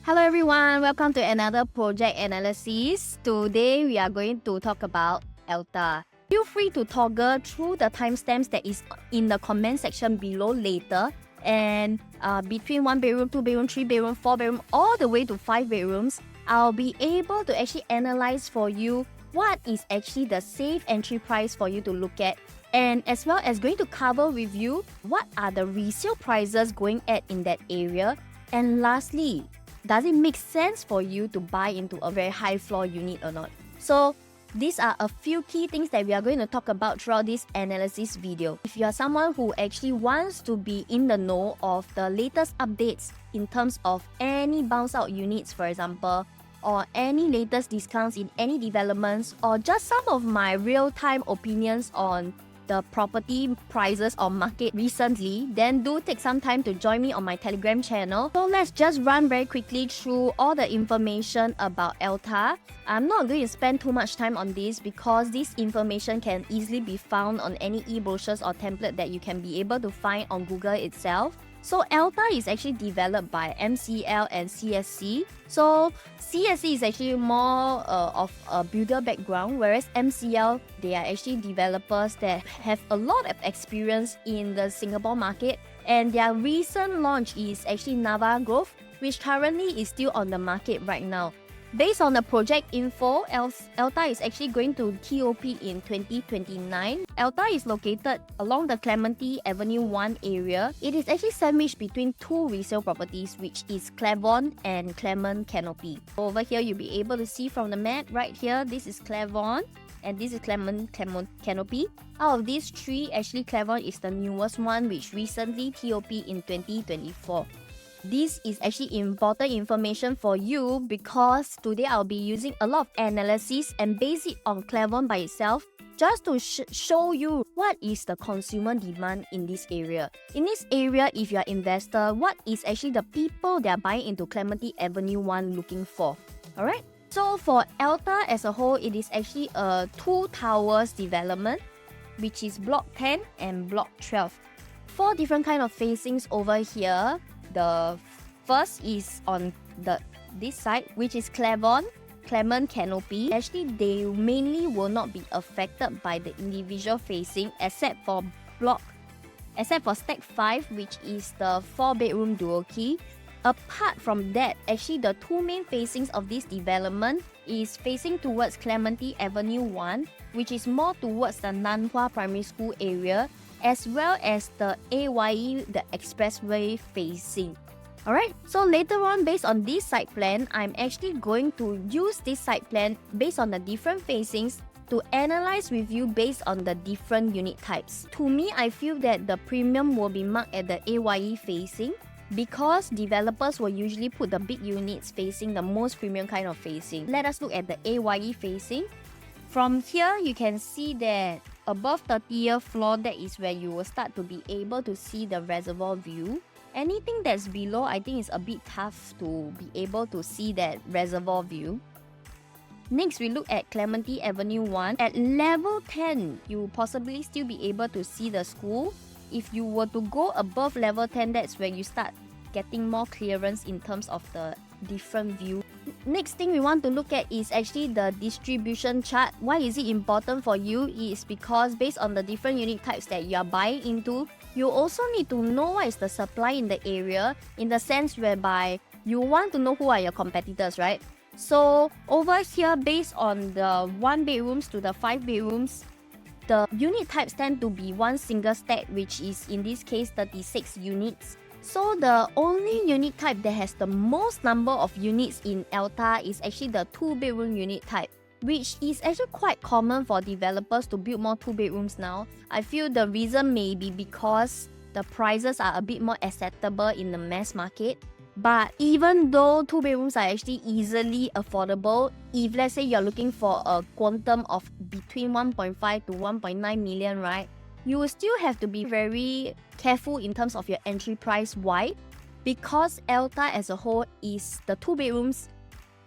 Hello everyone, welcome to another project analysis. Today we are going to talk about Elta. Feel free to toggle through the timestamps that is in the comment section below later. And between 1 bedroom, 2 bedroom, 3 bedroom, 4 bedroom, all the way to 5 bedrooms, I'll be able to actually analyze for you what is actually the safe entry price for you to look at, and as well as going to cover with you what are the resale prices going at in that area. And lastly, does it make sense for you to buy into a very high floor unit or not? So these are a few key things that we are going to talk about throughout this analysis video. If you are someone who actually wants to be in the know of the latest updates in terms of any bounce out units, for example, or any latest discounts in any developments, or just some of my real-time opinions on the property prices or market recently, then do take some time to join me on my Telegram channel. So let's just run very quickly through all the information about Elta. I'm not going to spend too much time on this because this information can easily be found on any e-brochures or template that you can be able to find on Google itself. So Elta is actually developed by MCL and CSC. So CSC is actually more of a builder background, whereas MCL, they are actually developers that have a lot of experience in the Singapore market. And their recent launch is actually Nava Grove, which currently is still on the market right now. Based on the project info, Elta is actually going to TOP in 2029. Elta is located along the Clementi Avenue 1 area. It is actually sandwiched between two resale properties, which is Clavon and Clement Canopy. Over here, you'll be able to see from the map right here, this is Clavon and this is Clement Canopy. Out of these three, actually Clavon is the newest one, which recently TOP in 2024. This is actually important information for you because today I'll be using a lot of analysis and base it on Clavon by itself just to show you what is the consumer demand in this area. In this area, if you're an investor, what is actually the people that are buying into Clementi Avenue 1 looking for? Alright? So for Elta as a whole, it is actually a 2 towers development, which is Block 10 and Block 12. 4 different kind of facings over here. The first is on this side, which is Clement Canopy. Actually, they mainly will not be affected by the individual facing except for Stack 5, which is the 4-bedroom dual key. Apart from that, actually the 2 main facings of this development is facing towards Clementi Avenue 1, which is more towards the Nanhua Primary School area, as well as the AYE, the expressway facing. Alright, so later on, based on this site plan, I'm actually going to use this site plan based on the different facings to analyze with you based on the different unit types. To me, I feel that the premium will be marked at the AYE facing because developers will usually put the big units facing the most premium kind of facing. Let us look at the AYE facing. From here, you can see that above 30th floor, that is where you will start to be able to see the reservoir view. Anything that's below, I think is a bit tough to be able to see that reservoir view. Next, we look at Clementi Avenue 1. At level 10, you possibly still be able to see the school. If you were to go above level 10, that's where you start getting more clearance in terms of the different view. Next thing we want to look at is actually the distribution chart. Why is it important for you? Is because based on the different unit types that you are buying into, you also need to know what is the supply in the area, in the sense whereby you want to know who are your competitors, right? So over here, based on the 1 bedrooms to the 5 bedrooms, the unit types tend to be one single stack, which is in this case 36 units. So the only unit type that has the most number of units in Elta is actually the 2-bedroom unit type, which is actually quite common for developers to build more 2 bedrooms now. I feel the reason may be because the prices are a bit more acceptable in the mass market. But even though 2 bedrooms are actually easily affordable, if let's say you're looking for a quantum of between 1.5 to 1.9 million, right? You will still have to be very careful in terms of your entry price. Why? Because Elta as a whole is the 2 bedrooms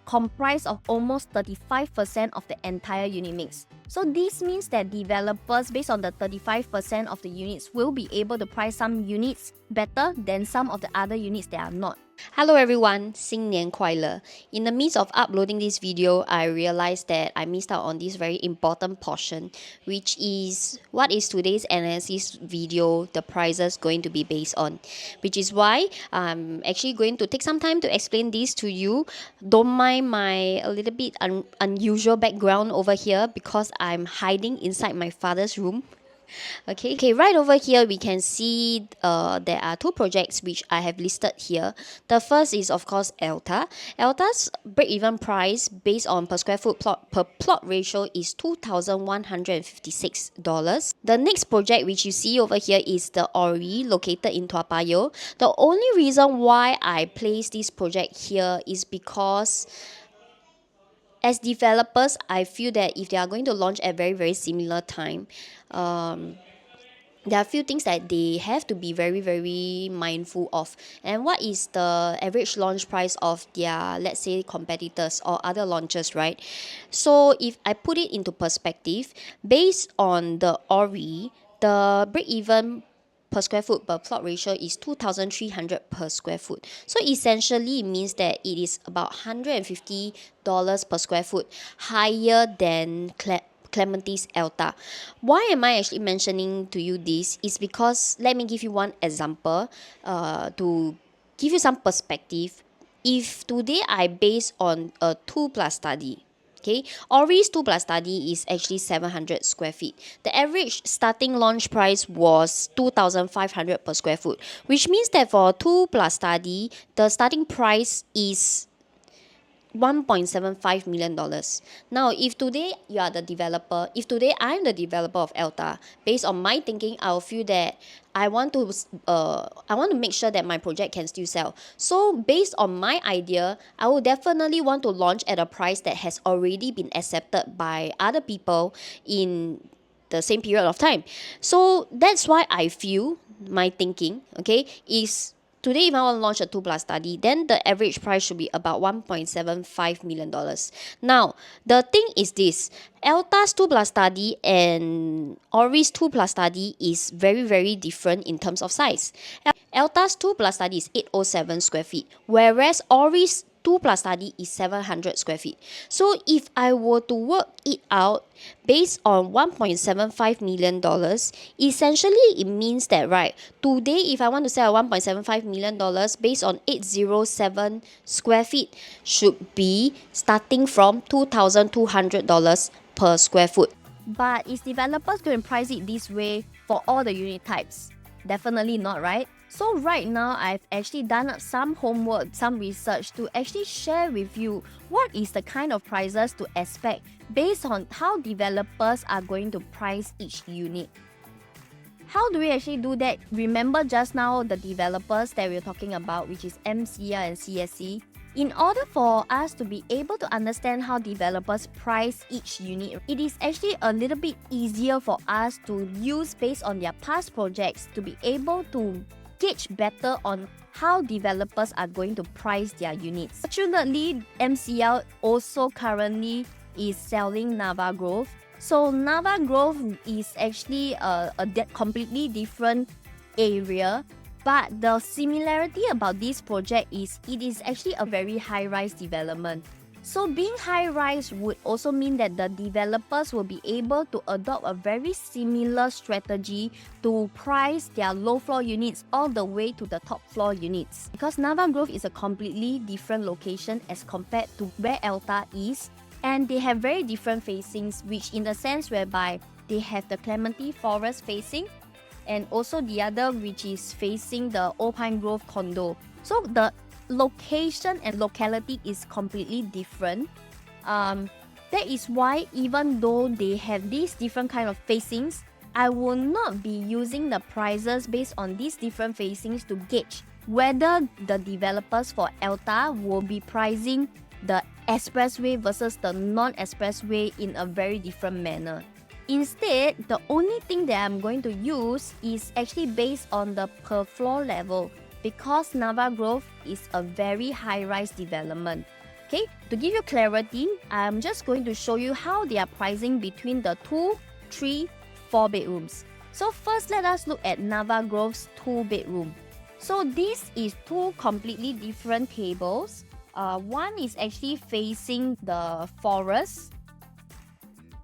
comprise of almost 35% of the entire unit mix. So this means that developers, based on the 35% of the units, will be able to price some units better than some of the other units that are not. Hello everyone, 新年快乐! In the midst of uploading this video, I realized that I missed out on this very important portion, which is what is today's analysis video, the prices going to be based on. Which is why I'm actually going to take some time to explain this to you. Don't mind my a little bit unusual background over here because I'm hiding inside my father's room. Okay, right over here we can see there are two projects which I have listed here. The first is of course Elta. Elta's break-even price based on per square foot per plot ratio is $2,156. The next project which you see over here is the Ori located in Toa Payoh. The only reason why I place this project here is because as developers, I feel that if they are going to launch at very similar time, there are a few things that they have to be very mindful of. And what is the average launch price of their, let's say, competitors or other launches, right? So if I put it into perspective, based on the Ori, the break-even per square foot per plot ratio is 2,300 per square foot. So essentially it means that it is about $150 per square foot higher than Clementi's Elta. Why am I actually mentioning to you this is because let me give you one example to give you some perspective. If today I base on a 2+ study, okay, Ori's 2+ study is actually 700 square feet. The average starting launch price was 2,500 per square foot, which means that for a 2+ study, the starting price is $1.75 million. Now, if today you are the developer, if today I'm the developer of Elta, based on my thinking, I'll feel that I want to make sure that my project can still sell. So based on my idea, I will definitely want to launch at a price that has already been accepted by other people in the same period of time. So that's why I feel my thinking, okay, is today, if I want to launch a 2+ study, then the average price should be about $1.75 million. Now, the thing is this, Elta's 2+ study and Ori's 2+ study is very different in terms of size. Elta's 2+ study is 807 square feet, whereas Ori's 2+ study is 700 square feet. So if I were to work it out based on $1.75 million, essentially it means that, right, today if I want to sell $1.75 million based on 807 square feet should be starting from $2,200 per square foot. But is developers going to price it this way for all the unit types? Definitely not, right? So right now, I've actually done some homework, some research to actually share with you what is the kind of prices to expect based on how developers are going to price each unit. How do we actually do that? Remember just now the developers that we're talking about, which is MCL and CSC. In order for us to be able to understand how developers price each unit, it is actually a little bit easier for us to use based on their past projects to be able to gauge better on how developers are going to price their units. Fortunately, MCL also currently is selling Nava Grove. So Nava Grove is actually a completely different area. But the similarity about this project is it is actually a very high-rise development. So being high-rise would also mean that the developers will be able to adopt a very similar strategy to price their low-floor units all the way to the top-floor units. Because Nava Grove is a completely different location as compared to where Elta is, and they have very different facings, which in the sense whereby they have the Clementi forest facing, and also the other which is facing the Old Pine Grove condo. So the location and locality is completely different. That is why even though they have these different kind of facings, I will not be using the prices based on these different facings to gauge whether the developers for Elta will be pricing the expressway versus the non-expressway in a very different manner. Instead, the only thing that I'm going to use is actually based on the per floor level because Nava Grove is a very high-rise development. Okay, to give you clarity, I'm just going to show you how they are pricing between the 2, 3, 4 bedrooms. So first, let us look at Nava Grove's 2 bedroom. So this is two completely different tables. One is actually facing the forest,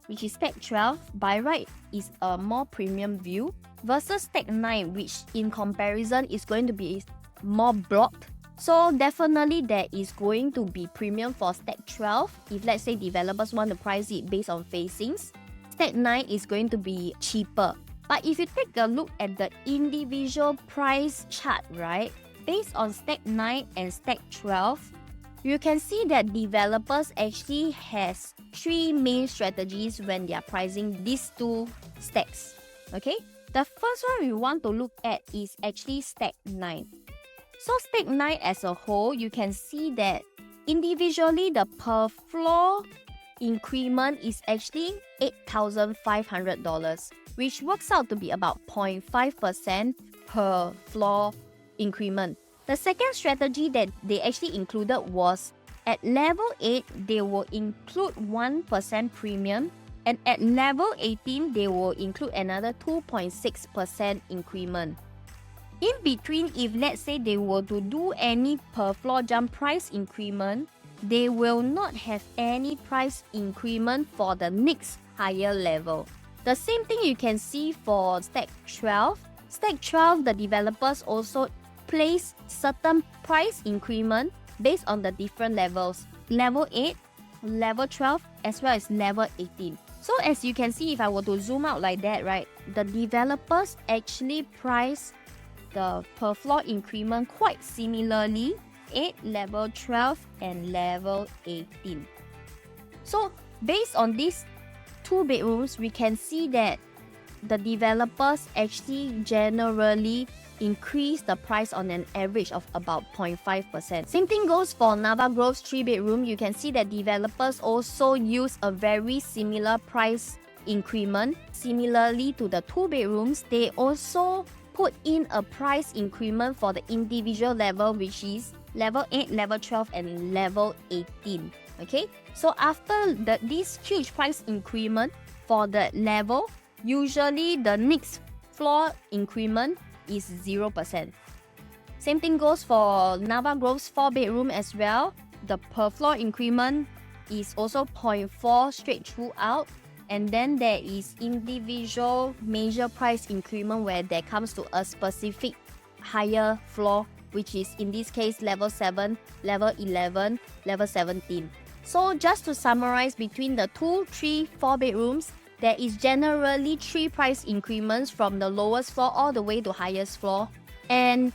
which is stack 12. By right is a more premium view versus stack 9, which in comparison is going to be more blocked. So definitely there is going to be premium for stack 12 if let's say developers want to price it based on facings. Stack 9 is going to be cheaper. But if you take a look at the individual price chart, right, based on stack 9 and stack 12, you can see that developers actually has three main strategies when they are pricing these two stacks. Okay, the first one we want to look at is actually stack 9. So stack 9 as a whole, you can see that individually the per floor increment is actually $8,500, which works out to be about 0.5% per floor increment. The second strategy that they actually included was at level 8, they will include 1% premium, and at level 18, they will include another 2.6% increment. In between, if let's say they were to do any per floor jump price increment, they will not have any price increment for the next higher level. The same thing you can see for stack 12. Stack 12, the developers also place certain price increment based on the different levels. Level 8, level 12, as well as level 18. So as you can see, if I were to zoom out like that, right, the developers actually price the per floor increment quite similarly, 8, level 12, and level 18. So based on these two bedrooms, we can see that the developers actually generally increase the price on an average of about 0.5%. Same thing goes for Nava Grove's 3-bedroom. You can see that developers also use a very similar price increment. Similarly to the 2 bedrooms, they also put in a price increment for the individual level, which is level 8, level 12, and level 18. Okay, so after this huge price increment for the level, usually the next floor increment is 0%. Same thing goes for Nava Grove's 4-bedroom as well. The per floor increment is also 0.4 straight throughout. And then there is individual major price increment where there comes to a specific higher floor, which is in this case level 7, level 11, level 17. So just to summarize, between the 2, 3, 4 bedrooms, there is generally 3 price increments from the lowest floor all the way to highest floor. And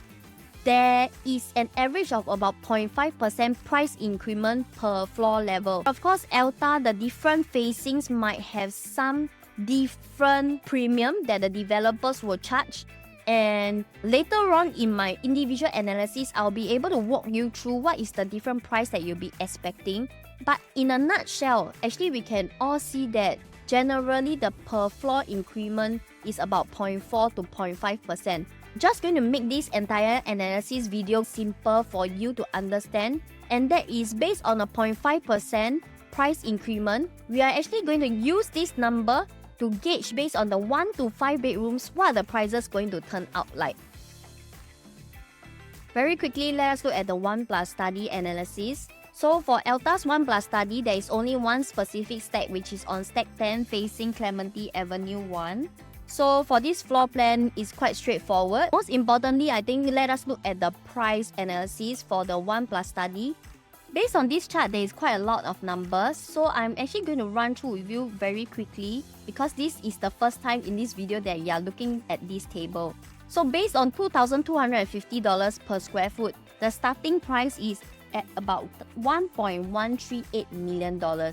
there is an average of about 0.5% price increment per floor level. Of course, Elta, the different facings might have some different premium that the developers will charge. And later on in my individual analysis, I'll be able to walk you through what is the different price that you'll be expecting. But in a nutshell, actually we can all see that generally the per floor increment is about 0.4 to 0.5%. Just going to make this entire analysis video simple for you to understand, and that is based on a 0.5% price increment. We are actually going to use this number to gauge based on the 1 to 5 bedrooms what are the prices going to turn out like. Very quickly, let us look at the 1+ study analysis. So for Elta's 1+ study, there is only one specific stack, which is on stack 10 facing Clementi Avenue 1. So for this floor plan, it's quite straightforward. Most importantly, I think let us look at the price analysis for the 1+ study. Based on this chart, there is quite a lot of numbers. So I'm actually going to run through with you very quickly because this is the first time in this video that you are looking at this table. So based on $2,250 per square foot, the starting price is at about $1.138 million.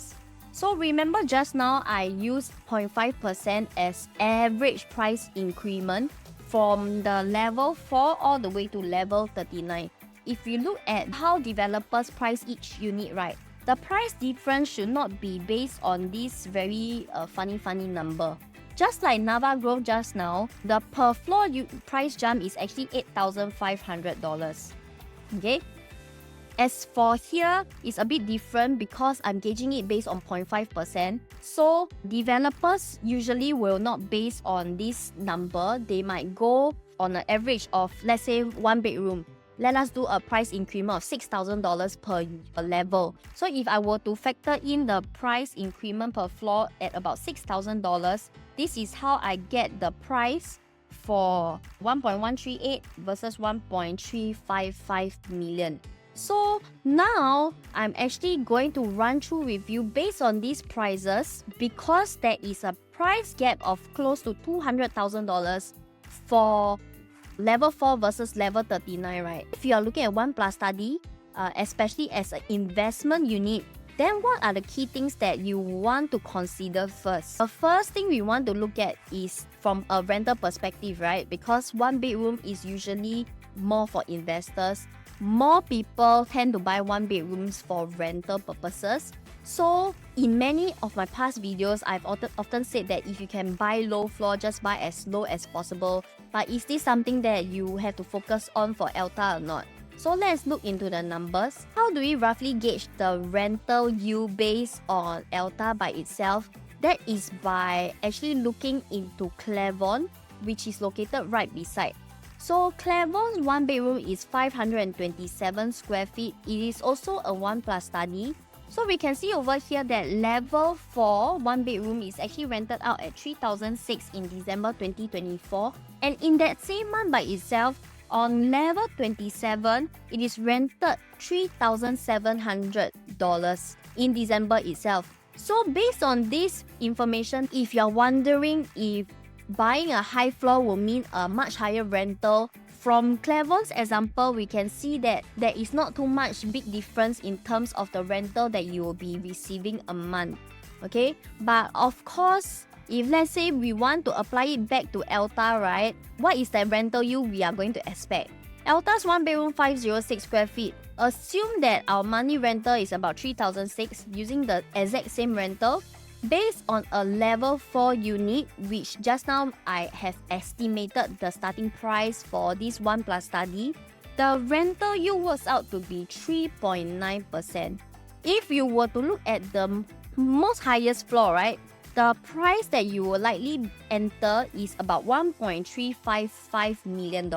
So remember just now I used 0.5% as average price increment from the level 4 all the way to level 39. If you look at how developers price each unit, right, the price difference should not be based on this very funny number. Just like Nava Grove just now, the per floor price jump is actually $8,500. Okay? As for here, it's a bit different because I'm gauging it based on 0.5%. So developers usually will not base on this number. They might go on an average of, let's say, 1 bedroom, let us do a price increment of $6,000 per level. So if I were to factor in the price increment per floor at about $6,000, this is how I get the price for 1.138 versus 1.355 million. So now I'm actually going to run through with you based on these prices, because there is a price gap of close to $200,000 for level 4 versus level 39, right? If you are looking at 1+ study, especially as an investment unit, then what are the key things that you want to consider first? The first thing we want to look at is from a rental perspective, right? Because 1 bedroom is usually more for investors. More people tend to buy 1 bedrooms for rental purposes. So in many of my past videos, I've often said that if you can buy low floor, just buy as low as possible. But is this something that you have to focus on for Elta or not? So let's look into the numbers. How do we roughly gauge the rental yield based on Elta by itself? That is by actually looking into Clementi, which is located right beside. So Clementi's 1 bedroom is 527 square feet. It is also a 1+ study. So we can see over here that level 4 1 bedroom is actually rented out at $3,006 in December 2024. And in that same month by itself, on level 27, it is rented $3,700 in December itself. So based on this information, if you're wondering if buying a high floor will mean a much higher rental, from Clementi's example, we can see that there is not too much big difference in terms of the rental that you will be receiving a month. Okay, but of course, if let's say we want to apply it back to Elta, right? What is the rental yield we are going to expect? Elta's 1 bedroom 506 square feet. Assume that our monthly rental is about $3,006 using the exact same rental. Based on a level 4 unit, which just now I have estimated the starting price for this 1+ study, the rental yield works out to be 3.9%. If you were to look at the most highest floor, right, the price that you will likely enter is about $1.355 million.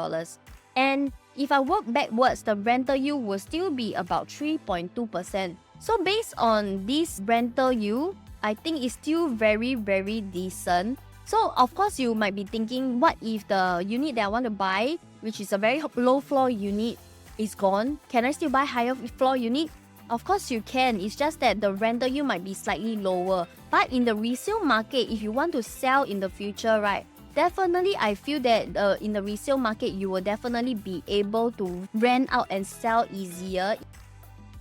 And if I work backwards, the rental yield will still be about 3.2%. So based on this rental yield, I think it's still very, very decent. So of course you might be thinking, what if the unit that I want to buy, which is a very low floor unit, is gone? Can I still buy higher floor unit? Of course you can. It's just that the rental yield might be slightly lower. But in the resale market, if you want to sell in the future, right, definitely I feel that in the resale market, you will definitely be able to rent out and sell easier.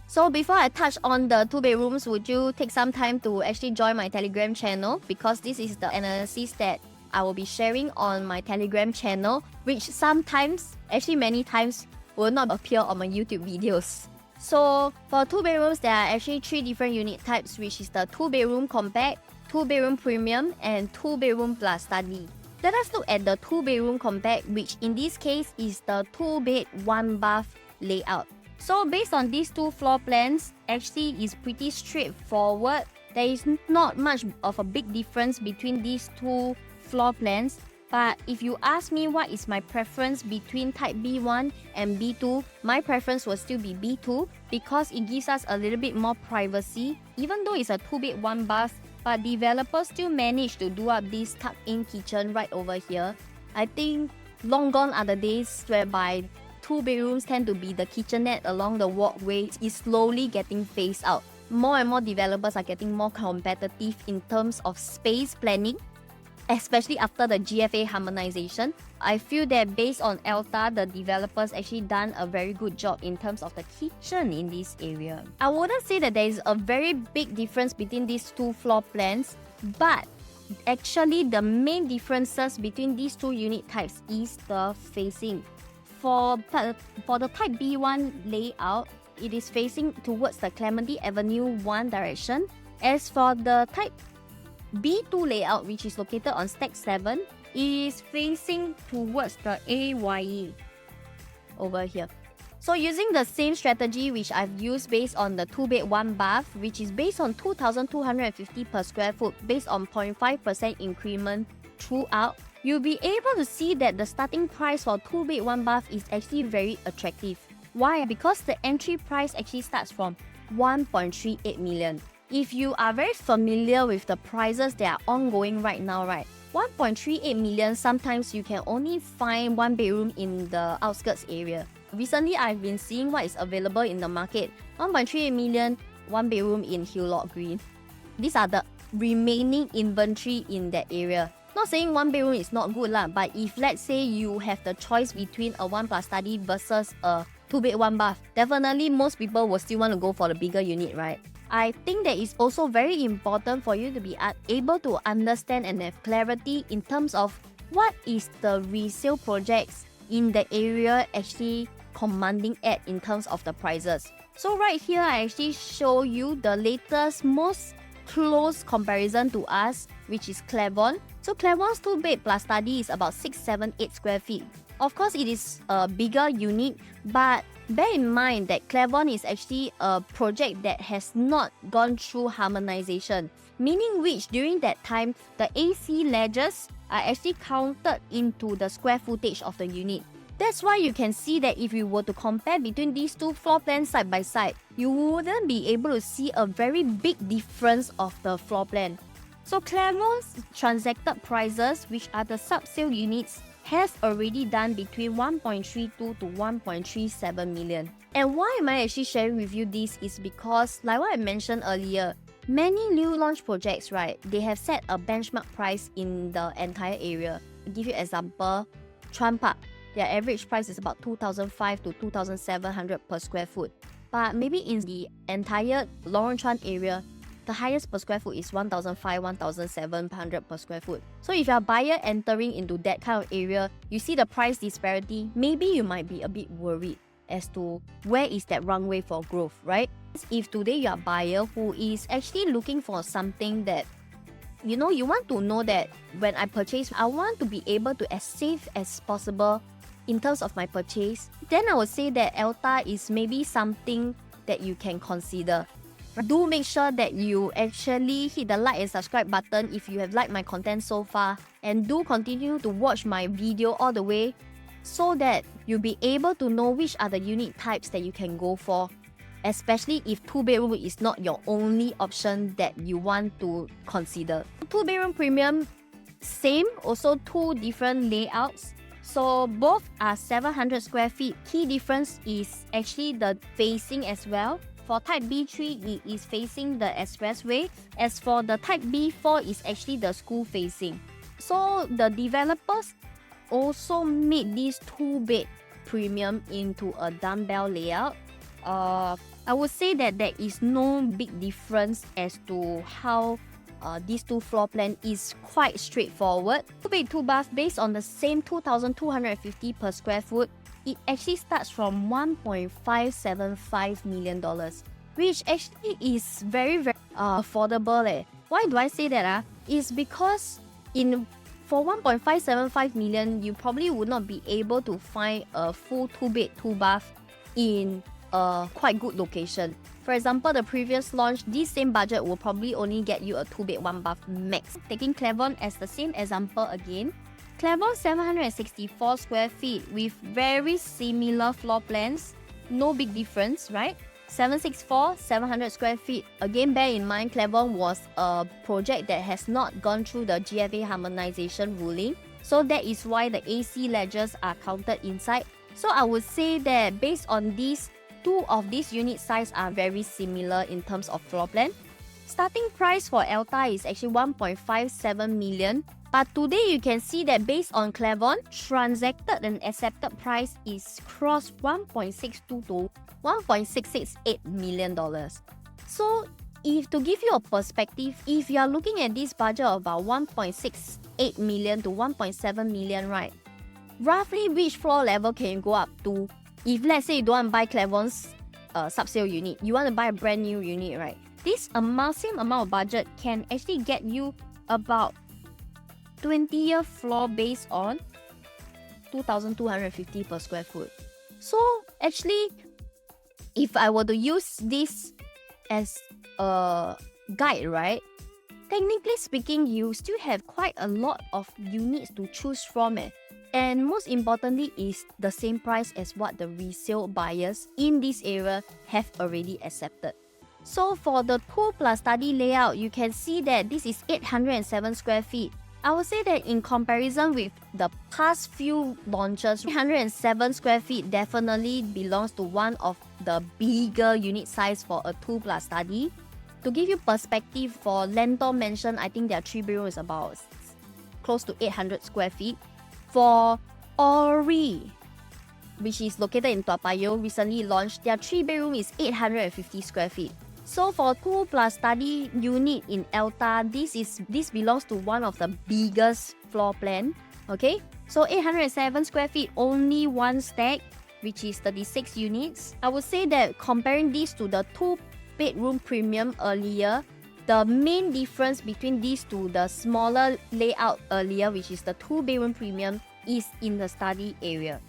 So before I touch on the 2 bedrooms, would you take some time to actually join my Telegram channel? Because this is the analysis that I will be sharing on my Telegram channel, which sometimes, actually many times, will not appear on my YouTube videos. So for 2 bedrooms, there are actually 3 different unit types, which is the 2 bedroom compact, 2 bedroom premium, and 2 bedroom plus study. Let us look at the 2 bedroom compact, which in this case is the 2 bed 1 bath layout. So based on these 2 floor plans, actually is pretty straightforward. There is not much of a big difference between these 2 floor plans. But if you ask me what is my preference between type B1 and B2, my preference will still be B2 because it gives us a little bit more privacy. Even though it's a 2 bed 1 bath, but developers still manage to do up this tucked-in kitchen right over here. I think long gone are the days whereby 2 bedrooms tend to be the kitchenette along the walkway. Is slowly getting phased out. More and more developers are getting more competitive in terms of space planning, especially after the GFA harmonization. I feel that based on Elta, the developers actually done a very good job in terms of the kitchen in this area. I wouldn't say that there is a very big difference between these 2 floor plans, but actually the main differences between these 2 unit types is the facing. For the type B1 layout, it is facing towards the Clementi Avenue 1 direction. As for the type B2 layout, which is located on Stack 7, it is facing towards the AYE over here. So using the same strategy which I've used based on the 2 bed 1 bath, which is based on 2,250 per square foot, based on 0.5% increment throughout, you'll be able to see that the starting price for 2 bed 1 bath is actually very attractive. Why? Because the entry price actually starts from 1.38 million. If you are very familiar with the prices that are ongoing right now, right? 1.38 million, sometimes you can only find 1 bedroom in the outskirts area. Recently, I've been seeing what is available in the market. 1.38 million, 1 bedroom in Hillock Green. These are the remaining inventory in that area. Not saying 1 bedroom is not good lah, but if let's say you have the choice between a 1 plus study versus a 2 bed 1 bath, definitely most people will still want to go for the bigger unit, right? I think that it's also very important for you to be able to understand and have clarity in terms of what is the resale projects in the area actually commanding at in terms of the prices. So right here, I actually show you the latest, most close comparison to us, which is Clementi. So Clementi's 2 bed plus study is about 678 square feet. Of course, it is a bigger unit, but bear in mind that Clementi is actually a project that has not gone through harmonization, meaning which during that time, the AC ledgers are actually counted into the square footage of the unit. That's why you can see that if you were to compare between these two floor plans side by side, you wouldn't be able to see a very big difference of the floor plan. So Clementi's transacted prices, which are the sub-sale units, has already done between 1.32 to 1.37 million. And why am I actually sharing with you this is because, like what I mentioned earlier, many new launch projects, right, they have set a benchmark price in the entire area. To give you an example, Chuan Park, their average price is about 2,500 to 2,700 per square foot. But maybe in the entire Lorong Chuan area, the highest per square foot is 1,500, 1,700 per square foot. So if you're a buyer entering into that kind of area, you see the price disparity, maybe you might be a bit worried as to where is that runway for growth, right? If today you're a buyer who is actually looking for something that, you know, you want to know that when I purchase, I want to be able to as safe as possible in terms of my purchase, then I would say that Elta is maybe something that you can consider. Do make sure that you actually hit the like and subscribe button if you have liked my content so far, and do continue to watch my video all the way so that you'll be able to know which are the unit types that you can go for, especially if 2 bedroom is not your only option that you want to consider. 2 bedroom premium, same, also 2 different layouts. So both are 700 square feet. Key difference is actually the facing as well. For Type B3, it is facing the expressway. As for the Type B4, is actually the school facing. So the developers also made this 2 bed premium into a dumbbell layout. I would say that there is no big difference as to how these two floor plan is quite straightforward. 2 bed 2 bath based on the same 2,250 per square foot. It actually starts from $1.575 million, which actually is very, very affordable. Why do I say that? It's because for 1.575 million, you probably would not be able to find a full 2 bed 2 bath in a quite good location. For example, the previous launch, this same budget will probably only get you a 2 bed 1 bath max. Taking Clementi as the same example again, Clementi 764 square feet with very similar floor plans, no big difference, right? 764, 700 square feet. Again, bear in mind, Clementi was a project that has not gone through the GFA harmonization ruling. So that is why the AC ledgers are counted inside. So I would say that based on these, 2 of these unit size are very similar in terms of floor plan. Starting price for Elta is actually 1.57 million. But today you can see that based on Clementi, transacted and accepted price is cross 1.62 to 1.668 million dollars. So if to give you a perspective, if you are looking at this budget of about 1.68 million to 1.7 million, right? Roughly which floor level can you go up to? If let's say you don't want to buy Clementi's sub-sale unit, you want to buy a brand new unit, right? This same amount of budget can actually get you about 20th floor based on 2,250 per square foot. So actually, if I were to use this as a guide, right, Technically speaking, you still have quite a lot of units to choose from. And most importantly is the same price as what the resale buyers in this area have already accepted. So for the 2 plus study layout, you can see that this is 807 square feet. I would say that in comparison with the past few launches, 807 square feet definitely belongs to one of the bigger unit size for a 2 plus study. To give you perspective, for Lentor Mansion, I think their 3-bedroom is about close to 800 square feet. For Ori, which is located in Toa Payoh, recently launched, their 3-bedroom is 850 square feet. So for 2 plus study unit in Elta, this belongs to one of the biggest floor plan. Okay, so 807 square feet, only one stack, which is 36 units. I would say that comparing this to the 2-bedroom premium earlier, the main difference between these two, the smaller layout earlier, which is the 2-bedroom premium, is in the study area.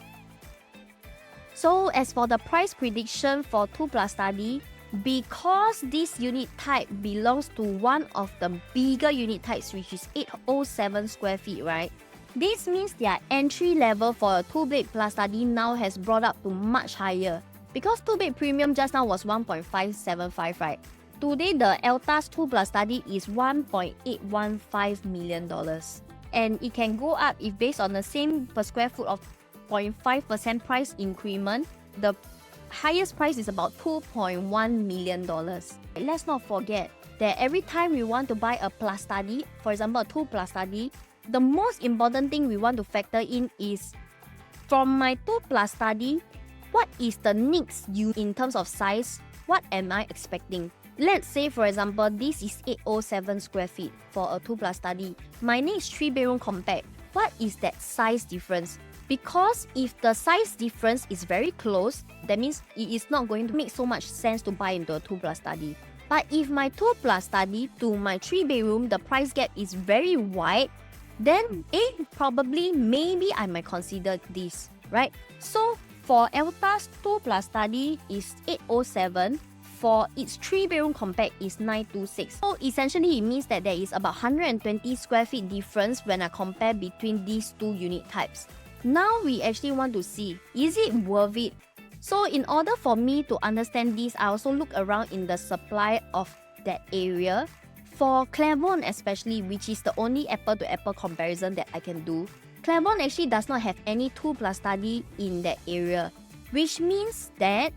So as for the price prediction for 2 plus study, because this unit type belongs to one of the bigger unit types, which is 807 square feet, right? This means their entry level for a 2-bed plus study now has brought up to much higher. Because 2-bed premium just now was 1.575, right? Today, the Elta's 2 plus study is $1.815 million. And it can go up if based on the same per square foot of 0.5% price increment, the highest price is about $2.1 million. Let's not forget that every time we want to buy a plus study, for example, a 2 plus study, the most important thing we want to factor in is, from my 2 plus study, what is the next use in terms of size? What am I expecting? Let's say, for example, this is 807 square feet for a 2 plus study. My next 3-bedroom compact, what is that size difference? Because if the size difference is very close, that means it is not going to make so much sense to buy into a 2 plus study. But if my 2 plus study to my 3-bedroom, the price gap is very wide, then probably, maybe I might consider this, right? So for Elta's 2 plus study is 807, for its 3-bedroom compact is 926. So essentially it means that there is about 120 square feet difference when I compare between these two unit types. Now we actually want to see, is it worth it? So in order for me to understand this, I also look around in the supply of that area. For Claremont especially, which is the only apple-to-apple comparison that I can do, Claremont actually does not have any 2 plus study in that area. Which means that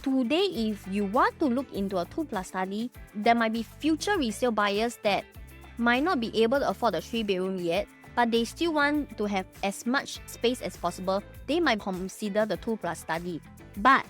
today, if you want to look into a 2 plus study, there might be future resale buyers that might not be able to afford a 3-bedroom yet, but they still want to have as much space as possible. They might consider the 2 plus study. But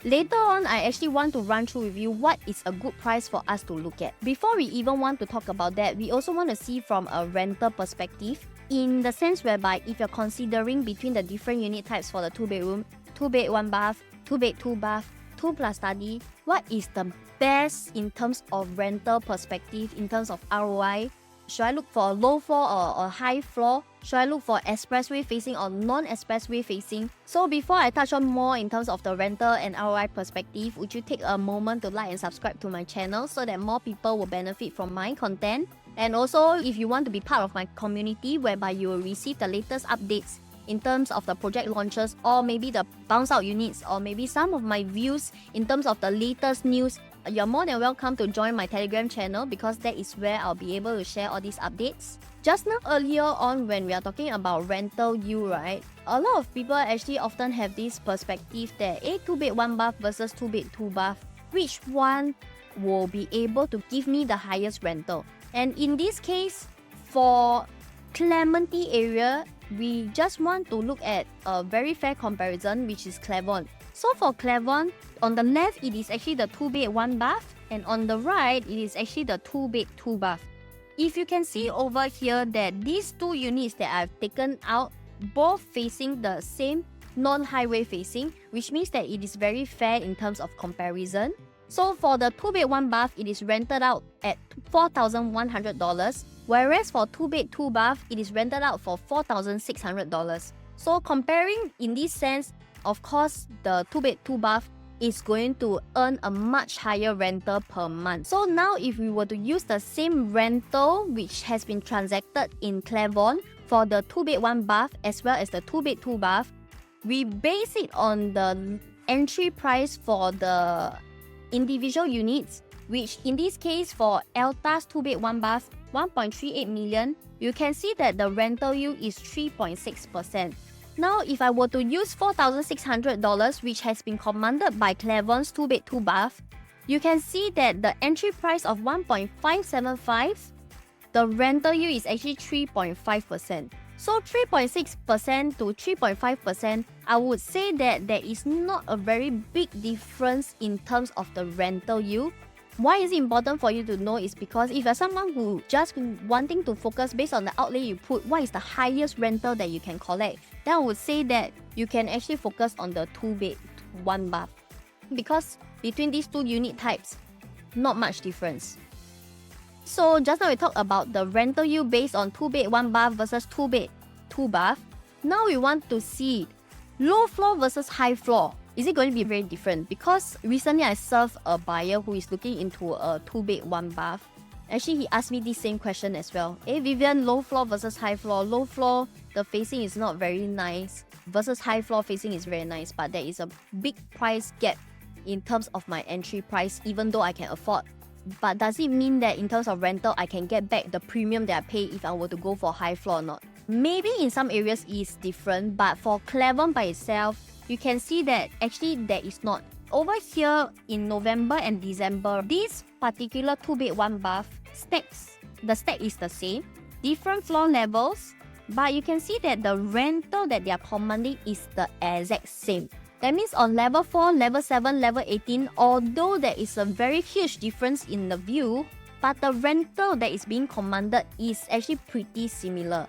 later on, I actually want to run through with you what is a good price for us to look at. Before we even want to talk about that, we also want to see from a rental perspective, in the sense whereby if you're considering between the different unit types for the 2-bedroom, 2-bed 1 bath, 2-bed 2 bath, 2 plus study, what is the best in terms of rental perspective, in terms of ROI? Should I look for a low floor or a high floor? Should I look for expressway facing or non-expressway facing? So before I touch on more in terms of the rental and ROI perspective, would you take a moment to like and subscribe to my channel so that more people will benefit from my content? And also, if you want to be part of my community whereby you will receive the latest updates in terms of the project launches, or maybe the bounce out units, or maybe some of my views in terms of the latest news, you're more than welcome to join my Telegram channel, because that is where I'll be able to share all these updates. Just now earlier on when we are talking about rental yield, right? A lot of people actually often have this perspective that 2-bed 1 bath versus 2-bed 2 bath, which one will be able to give me the highest rental? And in this case, for Clementi area, we just want to look at a very fair comparison, which is Claremont. So for Claremont, on the left, it is actually the 2-bed 1 bath, and on the right, it is actually the 2-bed 2 bath. If you can see over here that these two units that I've taken out, both facing the same non-highway facing, which means that it is very fair in terms of comparison. So for the 2-bed 1 bath, it is rented out at $4,100, whereas for 2-bed 2 bath, it is rented out for $4,600. So comparing in this sense, of course, the 2-bed 2 bath is going to earn a much higher rental per month. So now if we were to use the same rental which has been transacted in Clementi for the 2-bed 1-bath as well as the 2-bed 2-bath, we base it on the entry price for the individual units, which in this case for Elta's 2-bed 1-bath, 1.38 million, you can see that the rental yield is 3.6%. Now, if I were to use $4,600, which has been commanded by Clementi's 2-bed 2-bath, you can see that the entry price of 1.575, the rental yield is actually 3.5%. So 3.6% to 3.5%, I would say that there is not a very big difference in terms of the rental yield. Why is it important for you to know is because if you're someone who just wanting to focus based on the outlay you put, what is the highest rental that you can collect, then I would say that you can actually focus on the 2-bed 1-bath. Because between these two unit types, not much difference. So just now we talked about the rental yield based on 2-bed 1-bath versus 2-bed 2-bath. Now we want to see low floor versus high floor. Is it going to be very different? Because recently I served a buyer who is looking into a 2-bed 1-bath. Actually, he asked me this same question as well. Hey Vivian, low floor versus high floor. Low floor, the facing is not very nice versus high floor facing is very nice, but there is a big price gap in terms of my entry price, even though I can afford. But does it mean that in terms of rental, I can get back the premium that I pay if I were to go for high floor or not? Maybe in some areas it's different, but for Clementi by itself, you can see that actually there is not. Over here in November and December, this particular 2-bed 1-bath stacks, the stack is the same, different floor levels, but you can see that the rental that they are commanding is the exact same. That means on level 4, level 7, level 18, although there is a very huge difference in the view, but the rental that is being commanded is actually pretty similar.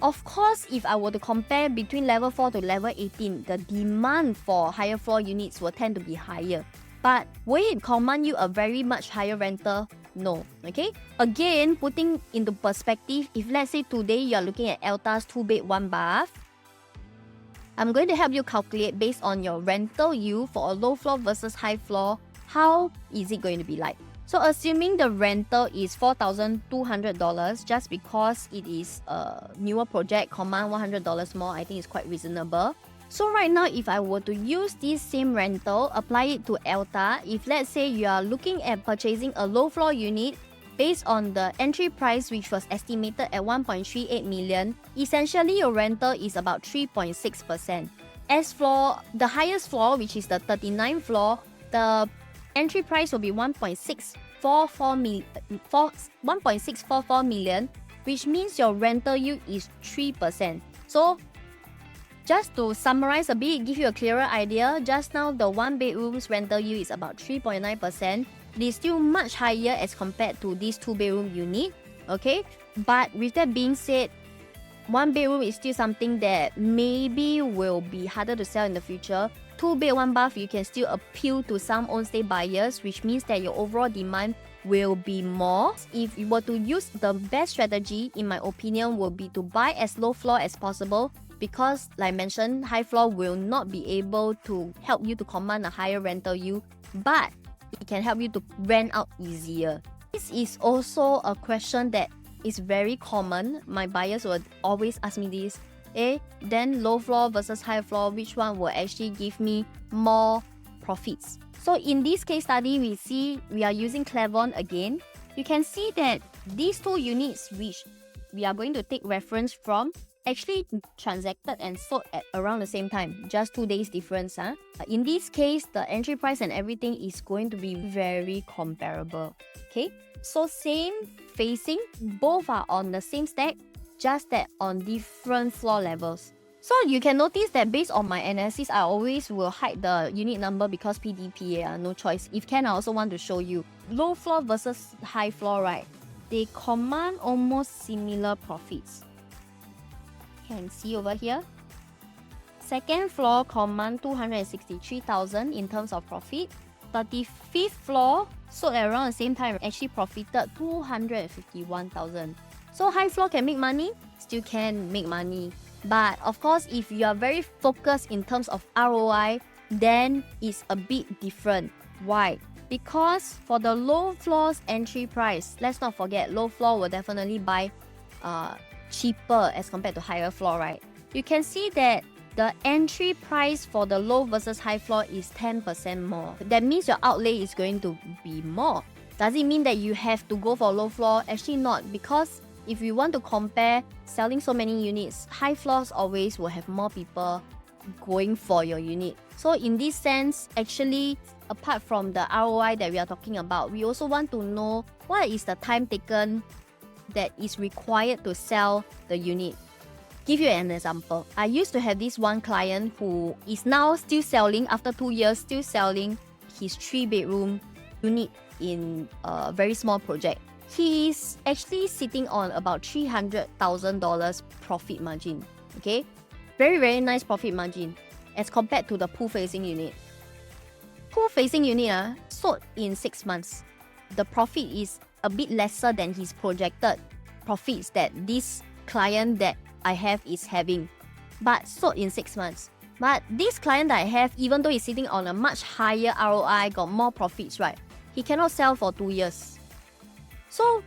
Of course, if I were to compare between level 4 to level 18, the demand for higher floor units will tend to be higher. But will it command you a very much higher rental? No. Okay? Again, putting into perspective, if let's say today you are looking at Elta's 2-bed 1-bath, I'm going to help you calculate based on your rental yield for a low floor versus high floor, how is it going to be like. So assuming the rental is $4,200 just because it is a newer project, command $100 more, I think it's quite reasonable. So right now, if I were to use this same rental, apply it to Elta, if let's say you are looking at purchasing a low floor unit based on the entry price which was estimated at 1.38 million, essentially your rental is about 3.6%. As for the highest floor, which is the 39th floor, the entry price will be 1.644 million, which means your rental yield is 3%. So just to summarize a bit, give you a clearer idea, just now the 1-bedroom's rental yield is about 3.9%. It is still much higher as compared to this 2-bedroom unit, okay? But with that being said, 1-bedroom is still something that maybe will be harder to sell in the future. 2-bed 1-bath, you can still appeal to some own-stay buyers, which means that your overall demand will be more. If you were to use the best strategy, in my opinion, will be to buy as low floor as possible, because like mentioned, high floor will not be able to help you to command a higher rental yield, but it can help you to rent out easier. This is also a question that is very common. My buyers will always ask me this. Then low floor versus high floor, which one will actually give me more profits? So in this case study, we are using Clementi again. You can see that these two units which we are going to take reference from actually transacted and sold at around the same time, just 2 days difference. In this case, the entry price and everything is going to be very comparable. Okay, so same facing, both are on the same stack, just that on different floor levels. So you can notice that based on my analysis, I always will hide the unit number because PDPA, no choice. If can, I also want to show you. Low floor versus high floor, right? They command almost similar profits. Can see over here. Second floor command 263,000 in terms of profit. 35th floor sold at around the same time, actually profited 251,000. So high floor can make money, still can make money. But of course, if you are very focused in terms of ROI, then it's a bit different. Why? Because for the low floors entry price, let's not forget, low floor will definitely buy cheaper as compared to higher floor, right? You can see that the entry price for the low versus high floor is 10% more. That means your outlay is going to be more. Does it mean that you have to go for low floor? Actually not, because if you want to compare selling so many units, high floors always will have more people going for your unit. So in this sense, actually, apart from the ROI that we are talking about, we also want to know what is the time taken that is required to sell the unit. Give you an example. I used to have this one client who is now still selling, after 2 years, still selling his 3-bedroom unit in a very small project. He is actually sitting on about $300,000 profit margin. Okay? Very, very nice profit margin as compared to the pool-facing unit. Pool-facing unit sold in 6 months. The profit is a bit lesser than his projected profits that this client that I have is having, but sold in 6 months. But this client that I have, even though he's sitting on a much higher ROI, got more profits, right? He cannot sell for 2 years. So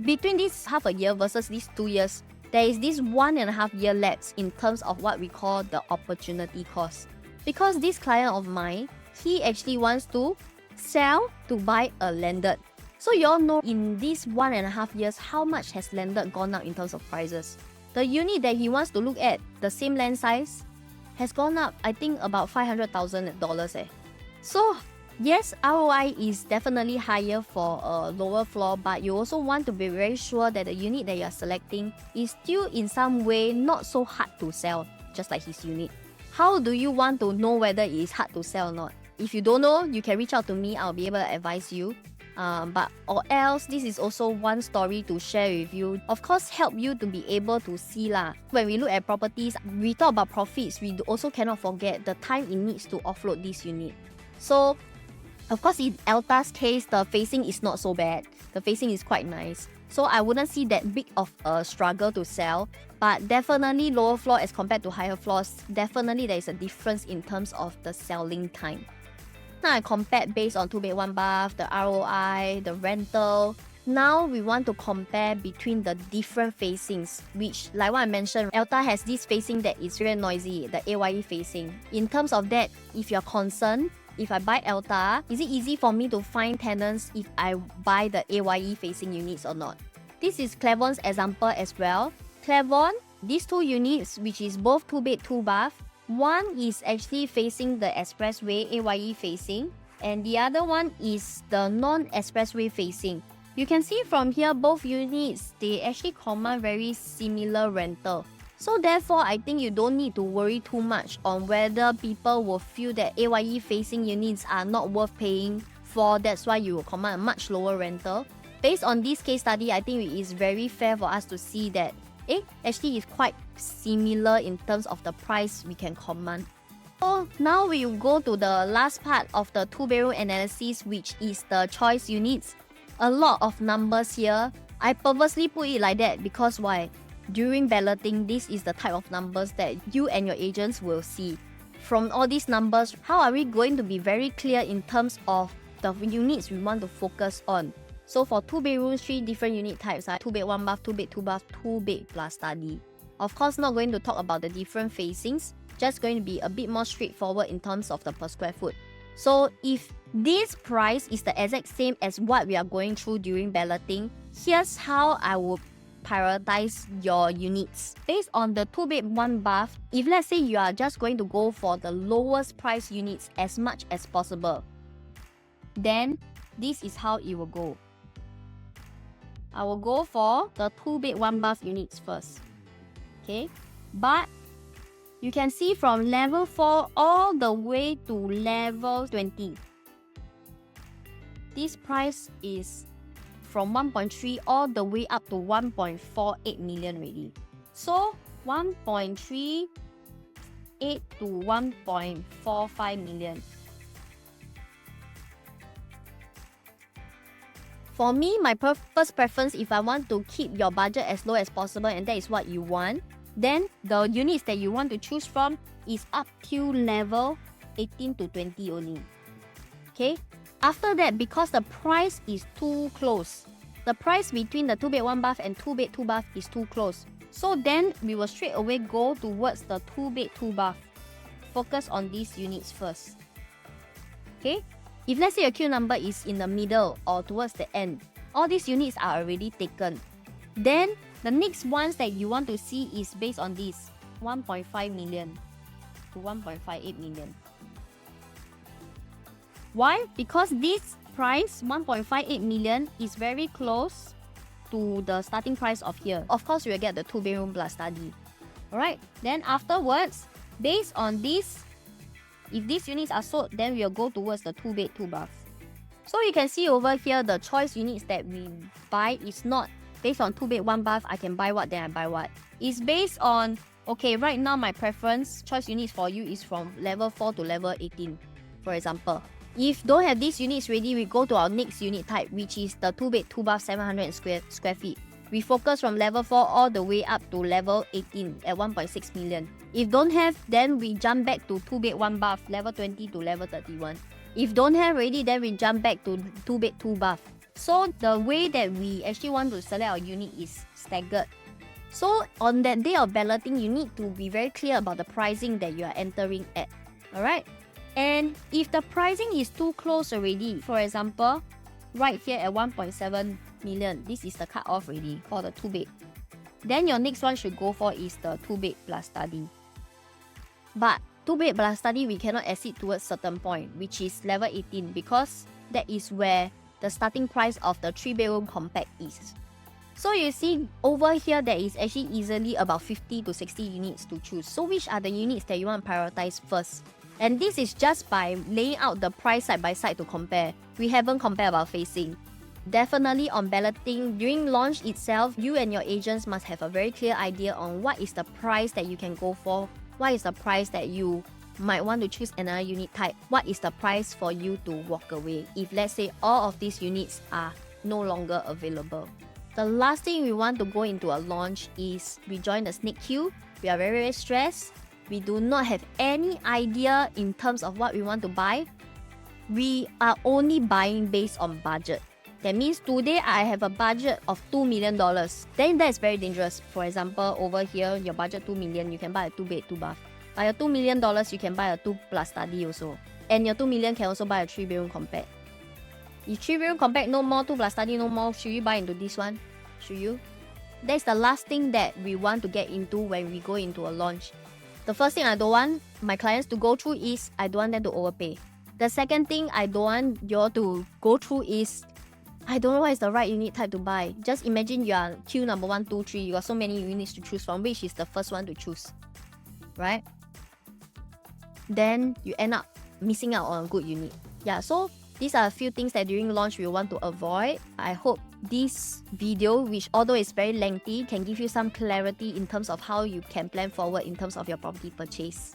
between this half a year versus these 2 years, there is this 1.5 year lapse in terms of what we call the opportunity cost. Because this client of mine, he actually wants to sell to buy a landed. So you all know in these 1.5 years, how much has landed gone up in terms of prices. The unit that he wants to look at, the same land size, has gone up, I think, about $500,000. So, yes, ROI is definitely higher for a lower floor, but you also want to be very sure that the unit that you are selecting is still in some way not so hard to sell, just like his unit. How do you want to know whether it is hard to sell or not? If you don't know, you can reach out to me, I'll be able to advise you. Or else, this is also one story to share with you. Of course, help you to be able to see lah. When we look at properties, we talk about profits, we also cannot forget the time it needs to offload this unit. So, of course, in Elta's case, the facing is not so bad. The facing is quite nice. So I wouldn't see that big of a struggle to sell. But definitely lower floor as compared to higher floors, definitely there is a difference in terms of the selling time. Now I compared based on 2-bed 1-bath, the ROI, the rental. Now we want to compare between the different facings, which, like what I mentioned, Elta has this facing that is very noisy, the AYE facing. In terms of that, if you're concerned, if I buy Elta, is it easy for me to find tenants if I buy the AYE facing units or not? This is Clement's example as well. Clement, these 2 units, which is both 2-bed 2-bath, one is actually facing the expressway, AYE facing, and the other one is the non-expressway facing. You can see from here, both units, they actually command very similar rental. So therefore, I think you don't need to worry too much on whether people will feel that AYE facing units are not worth paying for. That's why you will command a much lower rental. Based on this case study, I think it is very fair for us to see that actually is quite similar in terms of the price we can command. So now we will go to the last part of the 2-bedroom analysis, which is the choice units. A lot of numbers here. I purposely put it like that because why? During balloting, this is the type of numbers that you and your agents will see. From all these numbers, how are we going to be very clear in terms of the units we want to focus on? So for 2 bedrooms, 3 different unit types, 2-bed 1-bath, 2-bed 2-bath, 2-bed plus study. Of course, not going to talk about the different facings, just going to be a bit more straightforward in terms of the per square foot. So if this price is the exact same as what we are going through during balloting, here's how I will prioritize your units. Based on the 2-bed 1-bath, if let's say you are just going to go for the lowest price units as much as possible, then this is how it will go. I will go for the 2-bed 1-bath units first. Okay, but you can see from level 4 all the way to level 20. This price is from 1.3 all the way up to 1.48 million already. So 1.38 to 1.45 million. For me, my first preference, if I want to keep your budget as low as possible and that is what you want, then the units that you want to choose from is up till level 18 to 20 only. Okay? After that, because the price is too close, the price between the 2-bed 1-bath and 2-bed 2-bath is too close. So then we will straight away go towards the 2-bed 2-bath. Focus on these units first. Okay? If let's say your queue number is in the middle or towards the end, all these units are already taken. Then the next ones that you want to see is based on this 1.5 million to 1.58 million. Why? Because this price 1.58 million is very close to the starting price of here. Of course, you will get the 2-bedroom plus study. Alright, then afterwards, based on this, if these units are sold, then we will go towards the 2-bed 2-bath. So you can see over here, the choice units that we buy is not based on 2-bed 1-bath, I can buy what, then I buy what. It's based on, okay, right now my preference, choice units for you is from level 4 to level 18, for example. If don't have these units ready, we go to our next unit type, which is the 2-bed 2-bath 700 square feet. We focus from level 4 all the way up to level 18 at 1.6 million. If don't have, then we jump back to 2-bed 1-bath, level 20 to level 31. If don't have ready, then we jump back to 2-bed 2-bath. So the way that we actually want to select our unit is staggered. So on that day of balloting, you need to be very clear about the pricing that you are entering at. Alright? And if the pricing is too close already, for example, right here at 1.7 million, this is the cut off already for the 2-bed. Then your next one should go for is the 2-bed plus study. But 2-bed plus study, we cannot exceed towards certain point, which is level 18, because that is where the starting price of the 3-bedroom compact is. So you see over here, there is actually easily about 50 to 60 units to choose. So which are the units that you want to prioritize first? And this is just by laying out the price side by side to compare. We haven't compared about facing. Definitely on balloting, during launch itself, you and your agents must have a very clear idea on what is the price that you can go for, what is the price that you might want to choose another unit type, what is the price for you to walk away if let's say all of these units are no longer available. The last thing we want to go into a launch is we join the snake queue. We are very, very stressed. We do not have any idea in terms of what we want to buy. We are only buying based on budget. That means today I have a budget of $2 million. Then that is very dangerous. For example, over here, your budget $2 million, you can buy a 2-bed 2-bath. By your $2 million, you can buy a 2 plus study also. And your $2 million can also buy a 3-bedroom compact. If 3-bedroom compact no more, 2 plus study no more, should you buy into this one? Should you? That's the last thing that we want to get into when we go into a launch. The first thing I don't want my clients to go through is I don't want them to overpay. The second thing I don't want you all to go through is I don't know what is the right unit type to buy. Just imagine you are queue number 1, 2, 3. You got so many units to choose from. Which is the first one to choose? Right? Then you end up missing out on a good unit. Yeah, so these are a few things that during launch we want to avoid. I hope this video, which although it's very lengthy, can give you some clarity in terms of how you can plan forward in terms of your property purchase.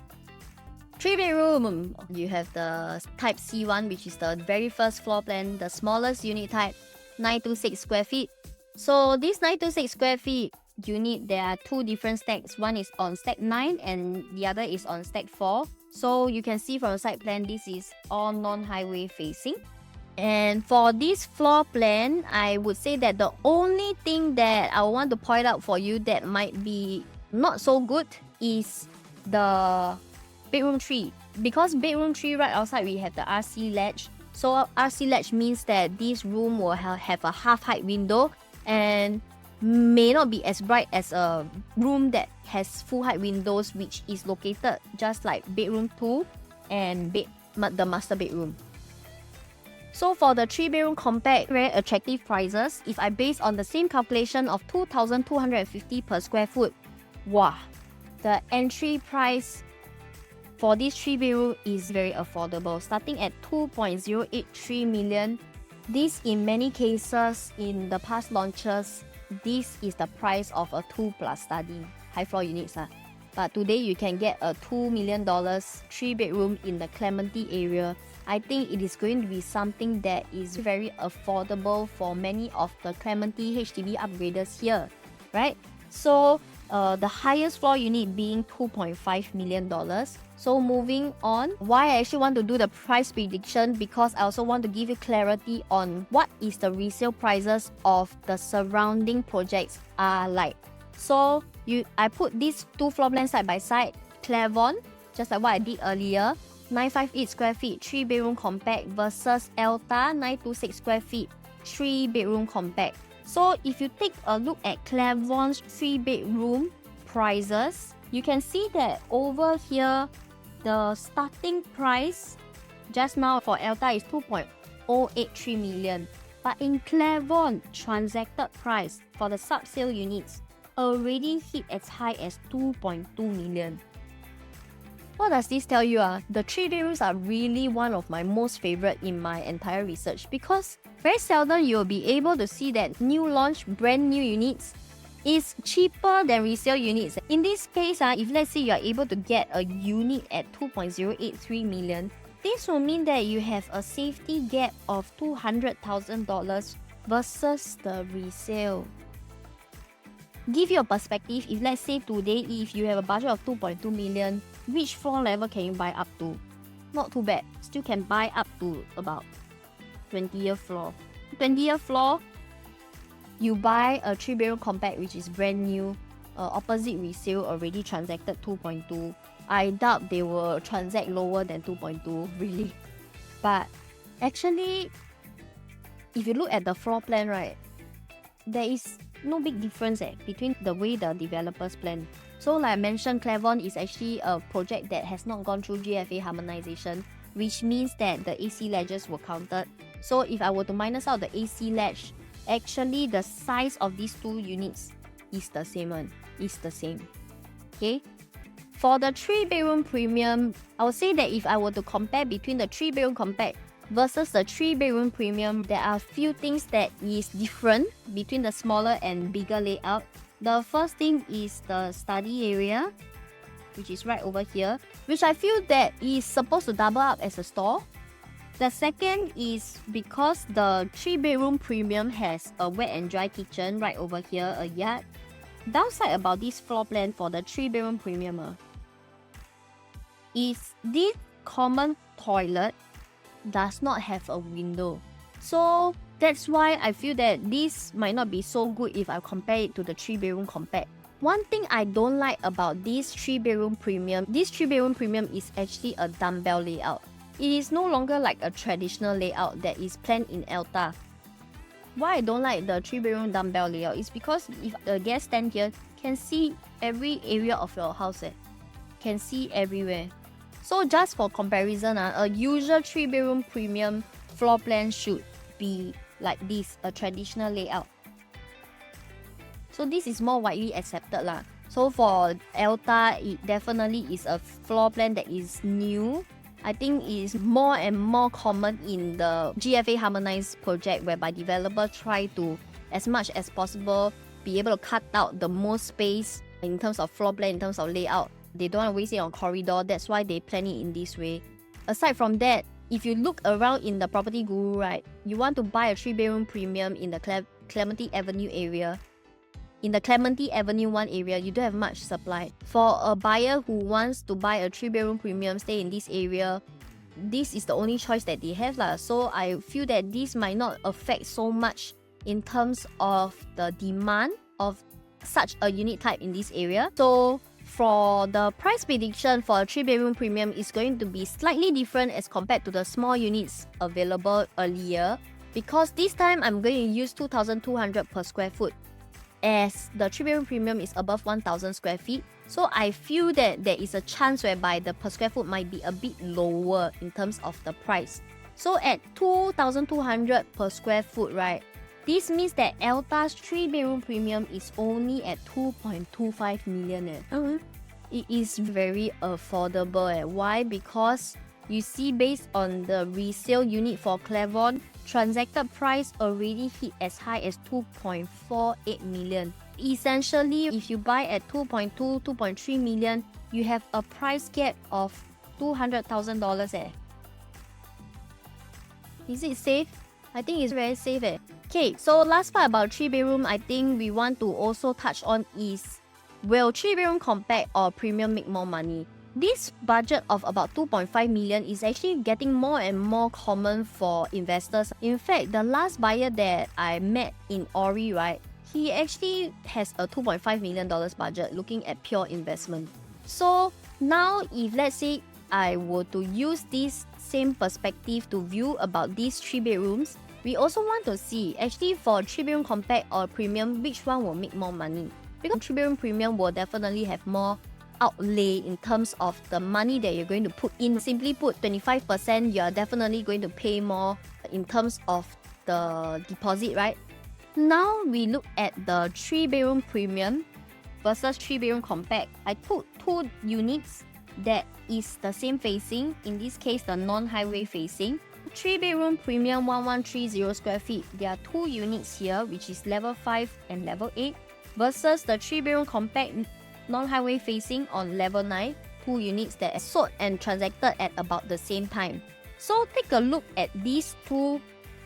3-bedroom, you have the type C1, which is the very first floor plan, the smallest unit type, 926 square feet. So this 926 square feet unit, there are 2 different stacks. One is on stack 9 and the other is on stack 4. So you can see from the site plan, this is all non-highway facing. And for this floor plan, I would say that the only thing that I want to point out for you that might be not so good is the bedroom 3. Because bedroom 3 right outside we have the RC ledge. So RC ledge means that this room will have a half height window and may not be as bright as a room that has full height windows, which is located just like bedroom 2 and the master bedroom. So for the 3-bedroom compact, very attractive prices. If I base on the same calculation of 2,250 per square foot, wow, the entry price for this 3-bedroom is very affordable, starting at 2.083 million. This in many cases in the past launches, this is the price of a 2 plus study, high floor units. But today you can get a $2 million 3-bedroom in the Clementi area. I think it is going to be something that is very affordable for many of the Clementi HDB upgraders here, right? So the highest floor unit being $2.5 million. So moving on, why I actually want to do the price prediction, because I also want to give you clarity on what is the resale prices of the surrounding projects are like. So I put these two floor plans side by side. Clementi, just like what I did earlier, 958 square feet, 3-bedroom compact versus Elta, 926 square feet, 3-bedroom compact. So if you take a look at Clementi's 3-bedroom prices, you can see that over here, the starting price just now for Elta is 2.083 million. But in Clementi, transacted price for the sub-sale units already hit as high as 2.2 million. What does this tell you? The 3-bedrooms are really one of my most favorite in my entire research, because very seldom you'll be able to see that new launch brand new units is cheaper than resale units. In this case, if let's say you are able to get a unit at 2.083 million, this will mean that you have a safety gap of $200,000 versus the resale. Give you a perspective, if let's say today, if you have a budget of 2.2 million, which floor level can you buy up to? Not too bad. Still can buy up to about 20th floor. 20th floor, you buy a 3-bedroom compact which is brand new, opposite resale already transacted 2.2. I doubt they will transact lower than 2.2, really. But actually, if you look at the floor plan, right, there is no big difference between the way the developers plan. So like I mentioned, Clementi is actually a project that has not gone through GFA harmonization, which means that the AC ledges were counted. So if I were to minus out the AC ledge, actually the size of these two units is the same one. It's the same. Okay? For the 3-bedroom premium, I would say that if I were to compare between the 3-bedroom compact versus the 3-bedroom premium, there are a few things that is different between the smaller and bigger layout. The first thing is the study area, which is right over here, which I feel that is supposed to double up as a store. The second is because the 3-bedroom premium has a wet and dry kitchen right over here, a yard. Downside about this floor plan for the 3-bedroom premium is this common toilet does not have a window. So that's why I feel that this might not be so good if I compare it to the 3-bedroom compact. One thing I don't like about this 3-bedroom premium is actually a dumbbell layout. It is no longer like a traditional layout that is planned in Elta. Why I don't like the 3-bedroom dumbbell layout is because if a guest stand here, can see every area of your house. Can see everywhere. So just for comparison, a usual 3-bedroom premium floor plan should be like this, a traditional layout. So this is more widely accepted lah. So for Elta, it definitely is a floor plan that is new. I think it is more and more common in the GFA harmonized project, whereby developers try to, as much as possible, be able to cut out the most space in terms of floor plan, in terms of layout. They don't want to waste it on corridor. That's why they plan it in this way. Aside from that, if you look around in the property guru, right, you want to buy a 3-bedroom premium in the Clementi Avenue area. In the Clementi Avenue 1 area, you don't have much supply. For a buyer who wants to buy a 3-bedroom premium, stay in this area, this is the only choice that they have lah. So I feel that this might not affect so much in terms of the demand of such a unit type in this area. So for the price prediction for a 3-bedroom premium is going to be slightly different as compared to the small units available earlier, because this time I'm going to use 2,200 per square foot, as the 3-bedroom premium is above 1,000 square feet. So I feel that there is a chance whereby the per square foot might be a bit lower in terms of the price. So at 2,200 per square foot, right, this means that Elta's 3-bedroom premium is only at 2.25 million. It is very affordable. Why? Because you see, based on the resale unit for Clementi, transacted price already hit as high as 2.48 million. Essentially, if you buy at 2.2, 2.3 million, you have a price gap of $200,000. Is it safe? I think it's very safe. Okay, so last part about 3-bedroom, I think we want to also touch on is, will 3-bedroom compact or premium make more money? This budget of about 2.5 million is actually getting more and more common for investors. In fact, the last buyer that I met in Ori, right, he actually has a $2.5 million budget looking at pure investment. So now if let's say I were to use this same perspective to view about these 3 bedrooms, we also want to see actually for 3-bedroom compact or premium, which one will make more money. Because 3-bedroom premium will definitely have more outlay in terms of the money that you're going to put in. Simply put, 25% you're definitely going to pay more in terms of the deposit, right? Now we look at the 3-bedroom premium versus 3-bedroom compact. I put 2 units that is the same facing, in this case the non-highway facing. 3-bedroom premium 1130 square feet. There are 2 units here, which is level 5 and level 8, versus the 3-bedroom compact non-highway facing on level 9, 2 units that are sold and transacted at about the same time. So take a look at these 2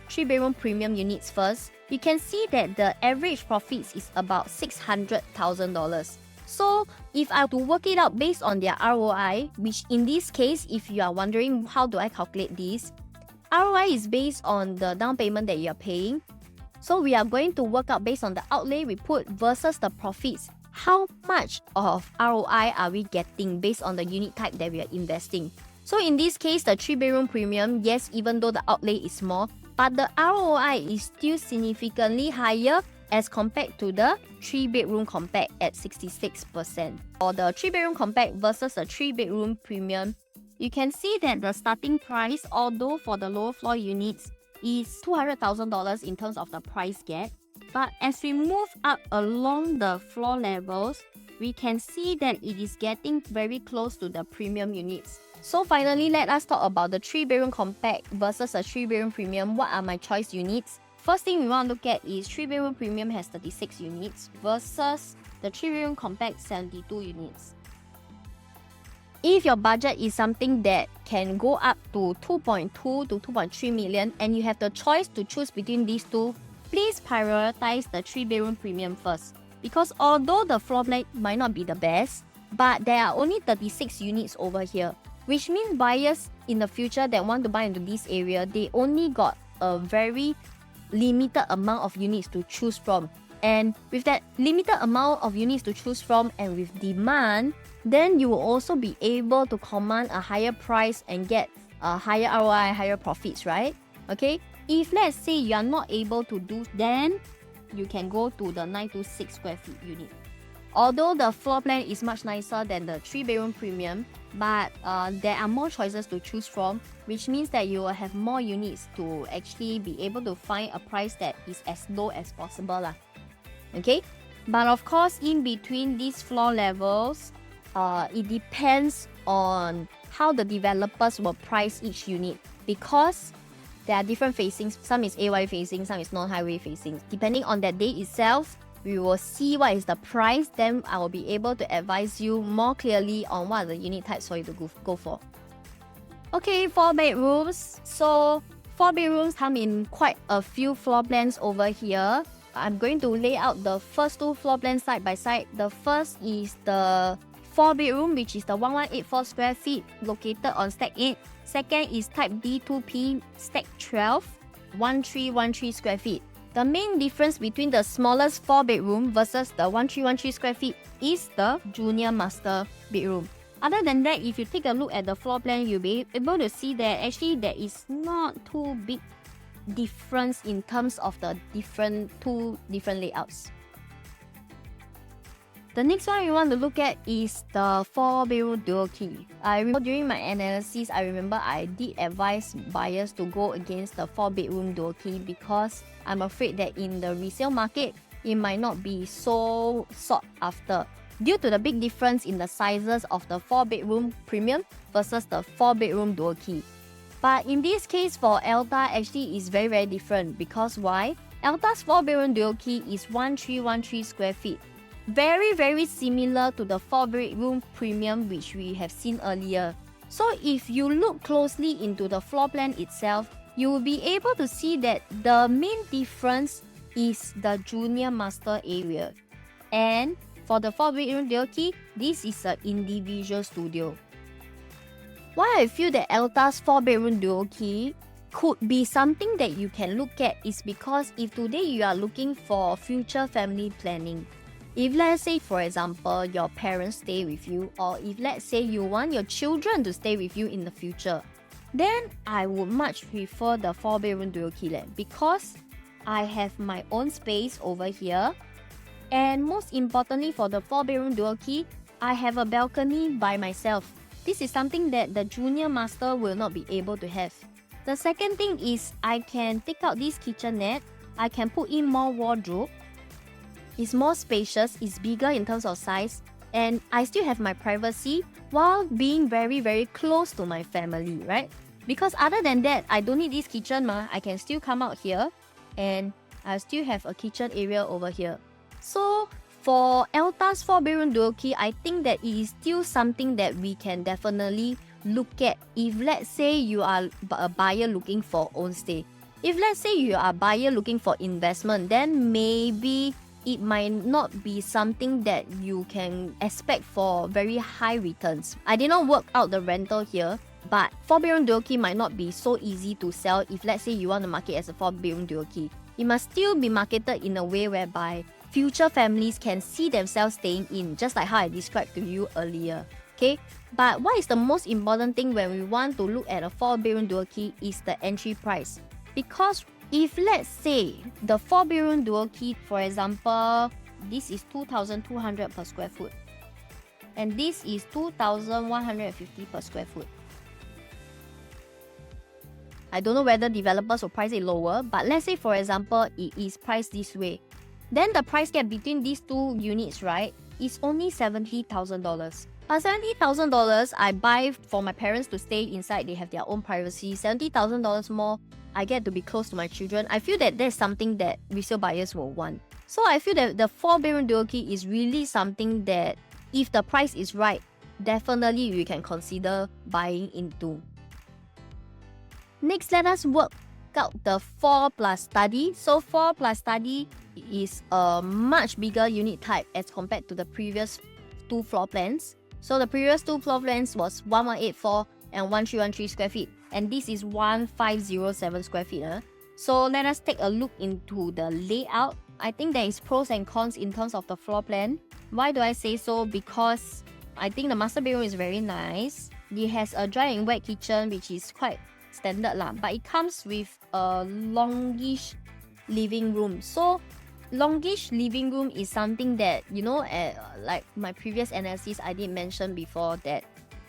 3-bedroom premium units first. You can see that the average profits is about $600,000. So if I were to work it out based on their ROI, which in this case, if you are wondering how do I calculate this, ROI is based on the down payment that you are paying. So we are going to work out based on the outlay we put versus the profits. How much of ROI are we getting based on the unit type that we are investing? So in this case, the 3-bedroom premium, yes, even though the outlay is small, but the ROI is still significantly higher as compared to the 3-bedroom compact at 66%. For the 3-bedroom compact versus the 3-bedroom premium, you can see that the starting price, although for the lower floor units, is $200,000 in terms of the price gap. But as we move up along the floor levels, we can see that it is getting very close to the premium units. So finally, let us talk about the 3-bedroom compact versus a 3-bedroom premium. What are my choice units? First thing we want to look at is 3-bedroom premium has 36 units versus the 3-bedroom compact 72 units. If your budget is something that can go up to 2.2 to 2.3 million and you have the choice to choose between these two, please prioritize the 3-bedroom premium first. Because although the floor plan might not be the best, but there are only 36 units over here, which means buyers in the future that want to buy into this area, they only got a very limited amount of units to choose from. And with that limited amount of units to choose from and with demand, then you will also be able to command a higher price and get a higher ROI, higher profits, right? Okay? If let's say you are not able to do, then you can go to the 926 square feet unit. Although the floor plan is much nicer than the 3-bedroom premium, but there are more choices to choose from, which means that you will have more units to actually be able to find a price that is as low as possible lah. Okay? But of course, in between these floor levels, it depends on how the developers will price each unit, because there are different facings. Some is AY facing, some is non-highway facing. Depending on that day itself, we will see what is the price. Then I will be able to advise you more clearly on what are the unit types for you to go for. Okay, 4 bedrooms. So 4 bedrooms come in quite a few floor plans over here. I'm going to lay out the first 2 floor plans side by side. The first is the 4-bedroom, which is the 1184 square feet located on stack 8. Second is type D2P, stack 12, 1313 square feet. The main difference between the smallest 4-bedroom versus the 1313 square feet is the junior master bedroom. Other than that, if you take a look at the floor plan, you'll be able to see that actually there is not too big difference in terms of the two different layouts. The next one we want to look at is the 4-bedroom dual key. During my analysis, I remember I did advise buyers to go against the 4-bedroom dual key because I'm afraid that in the resale market, it might not be so sought after due to the big difference in the sizes of the 4-bedroom premium versus the 4-bedroom dual key. But in this case for Elta, actually is very, very different. Because why? Elta's 4-bedroom dual key is 1313 square feet. Very, very similar to the 4-bedroom premium which we have seen earlier. So if you look closely into the floor plan itself, you will be able to see that the main difference is the junior master area. And for the 4-bedroom dual key, this is an individual studio. Why I feel that Elta's 4-bedroom dual key could be something that you can look at is because if today you are looking for future family planning, if let's say for example your parents stay with you, or if let's say you want your children to stay with you in the future, then I would much prefer the 4-bedroom dual key land because I have my own space over here, and most importantly for the 4-bedroom dual key, I have a balcony by myself. This is something that the junior master will not be able to have. The second thing is I can take out this kitchenette, I can put in more wardrobe. It's more spacious, it's bigger in terms of size, and I still have my privacy while being very close to my family, right? Because other than that, I don't need this kitchen I can still come out here and I still have a kitchen area over here. So for Elta's 4-bedroom dual key, I think that it is still something that we can definitely look at if let's say you are a buyer looking for own stay. If let's say you are a buyer looking for investment, then maybe it might not be something that you can expect for very high returns. I did not work out the rental here, but 4-bedroom dual key might not be so easy to sell if let's say you want to market as a 4-bedroom dual key. It must still be marketed in a way whereby future families can see themselves staying in, just like how I described to you earlier. Okay? But what is the most important thing when we want to look at a 4-bedroom dual key is the entry price. Because if let's say the 4-bedroom dual key, for example, this is 2,200 per square foot, and this is 2,150 per square foot. I don't know whether developers will price it lower, but let's say for example it is priced this way. Then the price gap between these two units, right, is only $70,000. But $70,000 I buy for my parents to stay inside, they have their own privacy. $70,000 more, I get to be close to my children. I feel that that's something that resale buyers will want. So I feel that the 4-bedroom dual key is really something that if the price is right, definitely you can consider buying into. Next, let us work out the 4 plus study. So 4 plus study is a much bigger unit type as compared to the previous 2 floor plans. So the previous 2 floor plans was 1184 and 1313 square feet, and this is 1507 square feet. So let us take a look into the layout. I think there is pros and cons in terms of the floor plan. Why do I say so? Because I think the master bedroom is very nice. It has a dry and wet kitchen, which is quite standard lah, but it comes with a longish living room. So longish living room is something that, you know, like my previous analysis I did mention before, that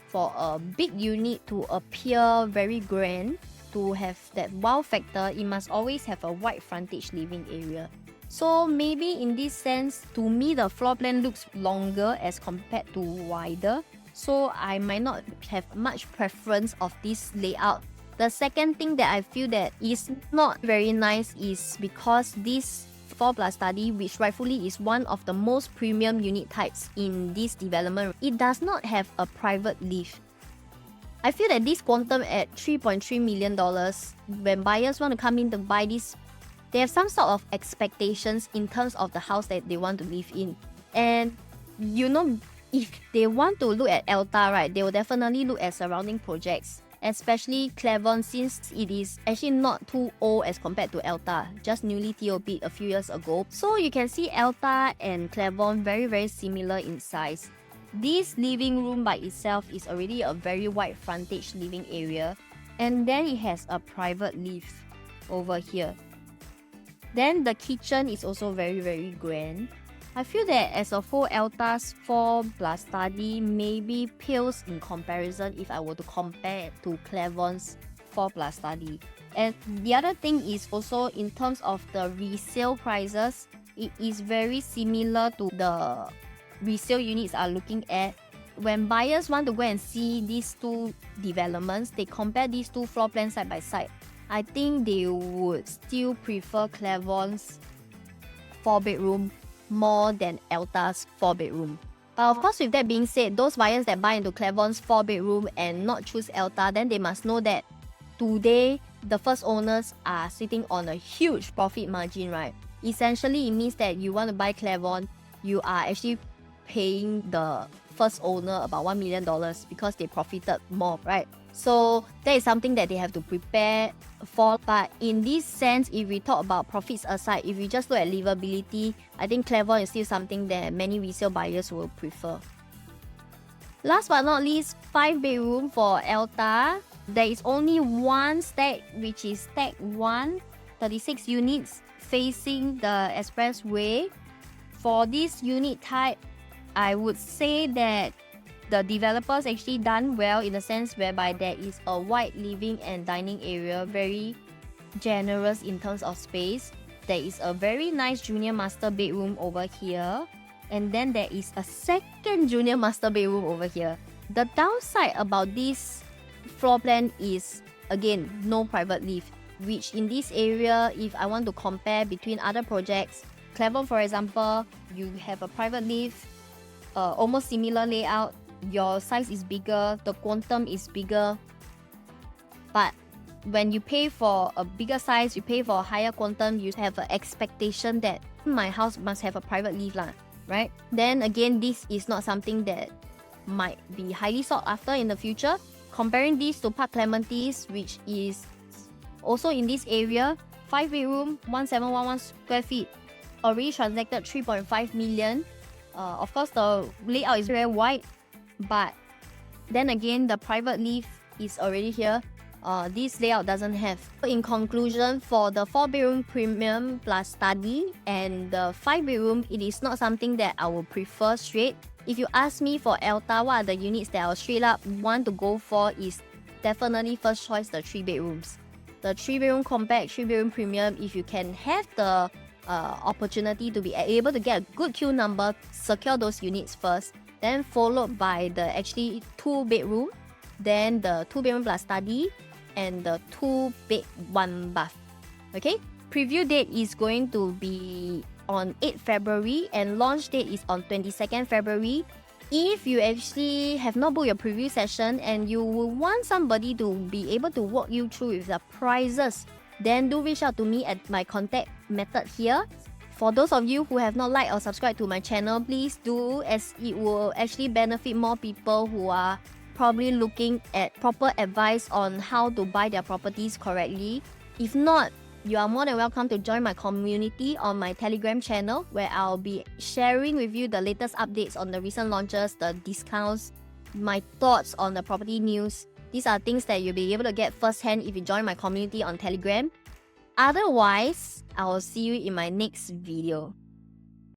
for a big unit to appear very grand, to have that wow factor, it must always have a wide frontage living area. So maybe in this sense, to me the floor plan looks longer as compared to wider, so I might not have much preference of this layout. The second thing that I feel that is not very nice is because this 4 plus study, which rightfully is one of the most premium unit types in this development, it does not have a private lift. I feel that this quantum at $3.3 million, when buyers want to come in to buy this, they have some sort of expectations in terms of the house that they want to live in. And you know, if they want to look at Elta, right, they will definitely look at surrounding projects, especially Clementi, since it is actually not too old as compared to Elta, just newly TOP'd a few years ago. So you can see Elta and Clementi very similar in size. This living room by itself is already a very wide frontage living area, and then it has a private lift over here. Then the kitchen is also very grand. I feel that as a whole, Elta's 4 plus study maybe pales in comparison if I were to compare it to Clementi's 4 plus study. And the other thing is also in terms of the resale prices, it is very similar to the resale units are looking at. When buyers want to go and see these two developments, they compare these two floor plans side by side. I think they would still prefer Clementi's 4-bedroom more than Elta's 4-bedroom. But of course, with that being said, those buyers that buy into Clementi's 4-bedroom and not choose Elta, then they must know that today the first owners are sitting on a huge profit margin, right? Essentially, it means that you want to buy Clermont, you are actually paying the first owner about $1 million because they profited more, right? So that is something that they have to prepare for. But in this sense, if we talk about profits aside, if we just look at livability, I think Clermont is still something that many resale buyers will prefer. Last but not least, 5-bedroom for Elta. There is only one stack, which is stack 1, 36 units facing the expressway. For this unit type, I would say that the developers actually done well in the sense whereby there is a wide living and dining area, very generous in terms of space. There is a very nice junior master bedroom over here. And then there is a second junior master bedroom over here. The downside about this floor plan is, again, no private lift, which in this area, if I want to compare between other projects, Clermont, for example, you have a private lift, almost similar layout, your size is bigger, the quantum is bigger, but when you pay for a bigger size, you pay for a higher quantum, you have an expectation that my house must have a private lift lah, right? Then again, this is not something that might be highly sought after in the future. Comparing this to Park Clementi's, which is also in this area, 5-bedroom, 1711 square feet, already transacted 3.5 million. Of course, the layout is very wide, but then again, the private lift is already here. This layout doesn't have. In conclusion, for the 4-bedroom premium plus study and the 5-bedroom, it is not something that I would prefer straight. If you ask me for Elta, what are the units that I'll straight up want to go for is definitely first choice the 3-bedrooms. The 3-bedroom compact, 3-bedroom premium, if you can have the opportunity to be able to get a good queue number, secure those units first, then followed by the actually 2-bedroom, then the 2-bedroom plus study, and the 2-bed 1-bath. Okay? Preview date is going to be on 8 February and launch date is on 22nd February. If you actually have not booked your preview session and you will want somebody to be able to walk you through with the prices, then do reach out to me at my contact method here. For those of you who have not liked or subscribed to my channel, please do, as it will actually benefit more people who are probably looking at proper advice on how to buy their properties correctly. If not, you are more than welcome to join my community on my Telegram channel, where I'll be sharing with you the latest updates on the recent launches, the discounts, my thoughts on the property news. These are things that you'll be able to get firsthand if you join my community on Telegram. Otherwise, I will see you in my next video.